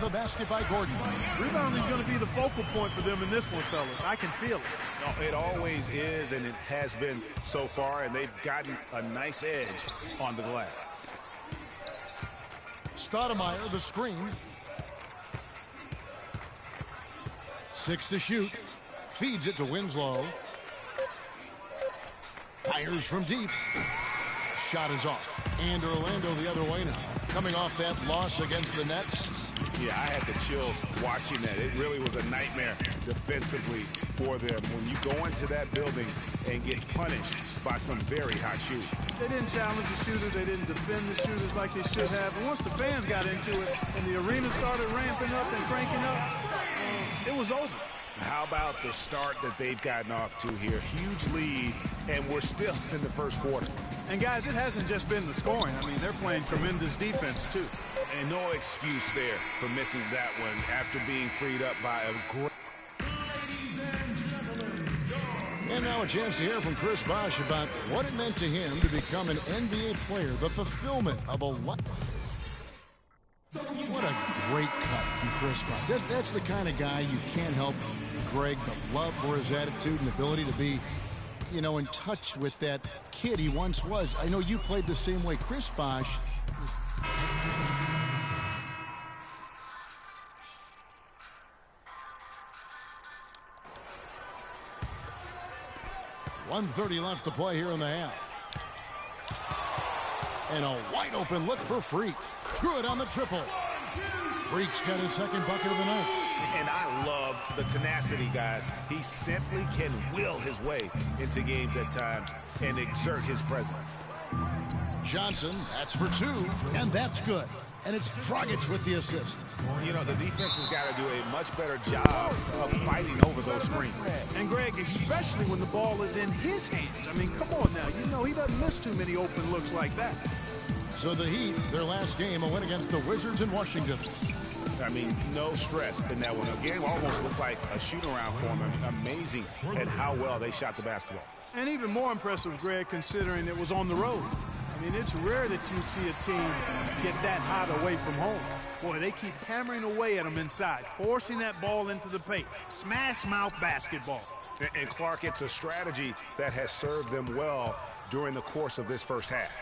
the basket by Gordon. Rebounding is going to be the focal point for them in this one, fellas. I can feel it. No, it always is, and it has been so far, and they've gotten a nice edge on the glass. Stoudemire, the screen. 6 to shoot. Feeds it to Winslow. Fires from deep. Shot is off. And Orlando the other way now. Coming off that loss against the Nets. Yeah, I had the chills watching that. It really was a nightmare defensively for them when you go into that building and get punished by some very hot shooters. They didn't challenge the shooters. They didn't defend the shooters like they should have. And once the fans got into it and the arena started ramping up and cranking up, it was over. How about the start that they've gotten off to here? Huge lead, and we're still in the first quarter. And, guys, it hasn't just been the scoring. I mean, they're playing tremendous defense, too. And no excuse there for missing that one after being freed up by a great... And now a chance to hear from Chris Bosh about what it meant to him to become an NBA player, the fulfillment of a life. What a great cut from Chris Bosh. That's the kind of guy you can't help, Greg, but love for his attitude and ability to be, you know, in touch with that kid he once was. I know you played the same way. Chris Bosh. .130 left to play here in the half. And a wide open look for Freak. Good on the triple. Freak's got his second bucket of the night. And I love the tenacity, guys. He simply can will his way into games at times and exert his presence. Johnson, that's for 2, and that's good. And it's Dragic with the assist. You know, the defense has got to do a much better job of fighting over those screens. And, Greg, especially when the ball is in his hands. I mean, come on now. You know he doesn't miss too many open looks like that. So the Heat, their last game, a win against the Wizards in Washington. I mean, no stress in that one. The game almost looked like a shoot-around for them. Amazing at how well they shot the basketball. And even more impressive, Greg, considering it was on the road. I mean, it's rare that you see a team get that hot away from home. Boy, they keep hammering away at them inside, forcing that ball into the paint. Smash mouth basketball. And Clark, it's a strategy that has served them well during the course of this first half.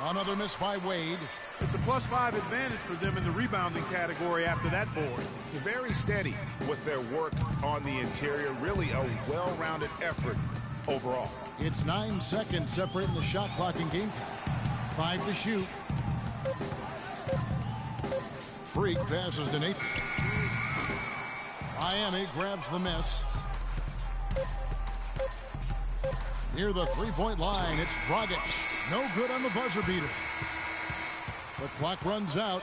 Another miss by Wade. It's a +5 advantage for them in the rebounding category after that board. Very steady with their work on the interior. Really a well-rounded effort overall. It's 9 seconds separating the shot clock and game time. 5 to shoot. Freak passes to Nathan. Miami grabs the miss. Near the three-point line, it's Dragic. No good on the buzzer beater. The clock runs out.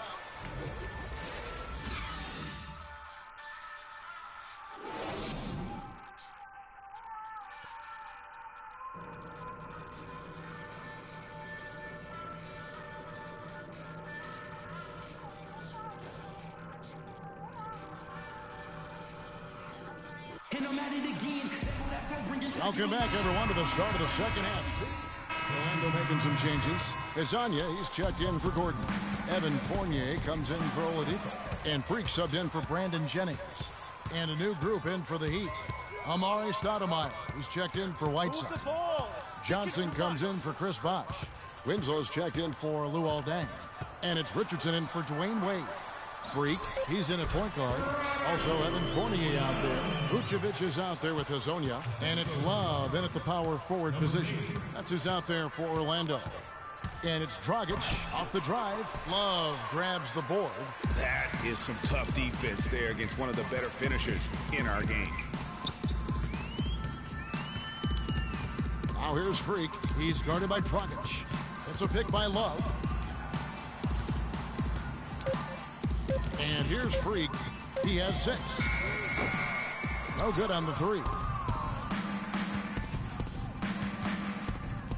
Welcome back, everyone, to the start of the second half. Orlando making some changes. Azania, he's checked in for Gordon. Evan Fournier comes in for Oladipo. And Freak subbed in for Brandon Jennings. And a new group in for the Heat. Amari Stoudemire, he's checked in for Whiteside. Johnson comes in for Chris Bosh. Winslow's checked in for Luol Deng. And it's Richardson in for Dwayne Wade. Freak, he's in at point guard. Also, Evan Fournier out there. Vucevic is out there with Hazonia. And it's Love in at the power forward position. That's who's out there for Orlando. And it's Dragic off the drive. Love grabs the board. That is some tough defense there against one of the better finishers in our game. Now here's Freak. He's guarded by Dragic. It's a pick by Love. And here's Freak. He has 6. No good on the 3.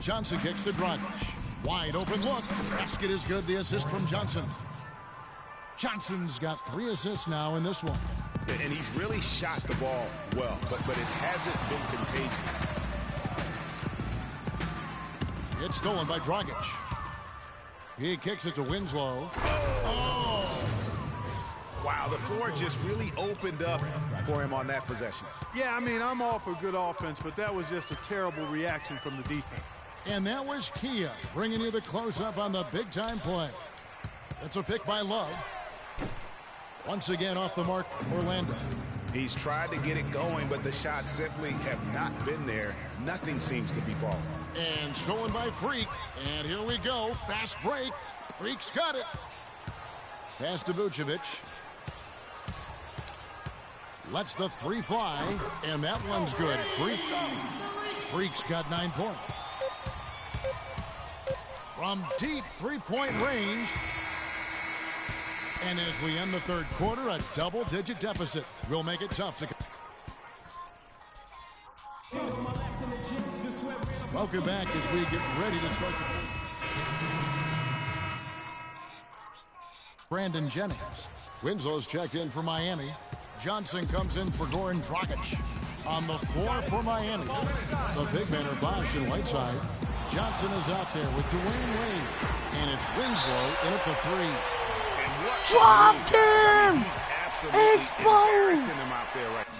Johnson kicks to Dragic. Wide open look. Basket is good. The assist from Johnson. Johnson's got 3 assists now in this one. And he's really shot the ball well, but it hasn't been contagious. It's stolen by Dragic. He kicks it to Winslow. Oh! Wow, the floor just really opened up for him on that possession. Yeah, I mean, I'm all for good offense, but that was just a terrible reaction from the defense. And that was Kia bringing you the close-up on the big-time play. That's a pick by Love. Once again off the mark, Orlando. He's tried to get it going, but the shots simply have not been there. Nothing seems to be falling. And stolen by Freak. And here we go. Fast break. Freak's got it. Pass to Vucevic. Lets the three fly. And that one's good. Freak's got 9 points. From deep three-point range. And as we end the third quarter, a double-digit deficit will make it tough to... Welcome back as we get ready to start the... Brandon Jennings. Winslow's checked in for Miami. Johnson comes in for Goran Dragic. On the floor for Miami. The big men are Bosch and Whiteside. Johnson is out there with Dwayne Wade. And it's Winslow in at the three. Dropped him! He's absolutely embarrassing him out there right now.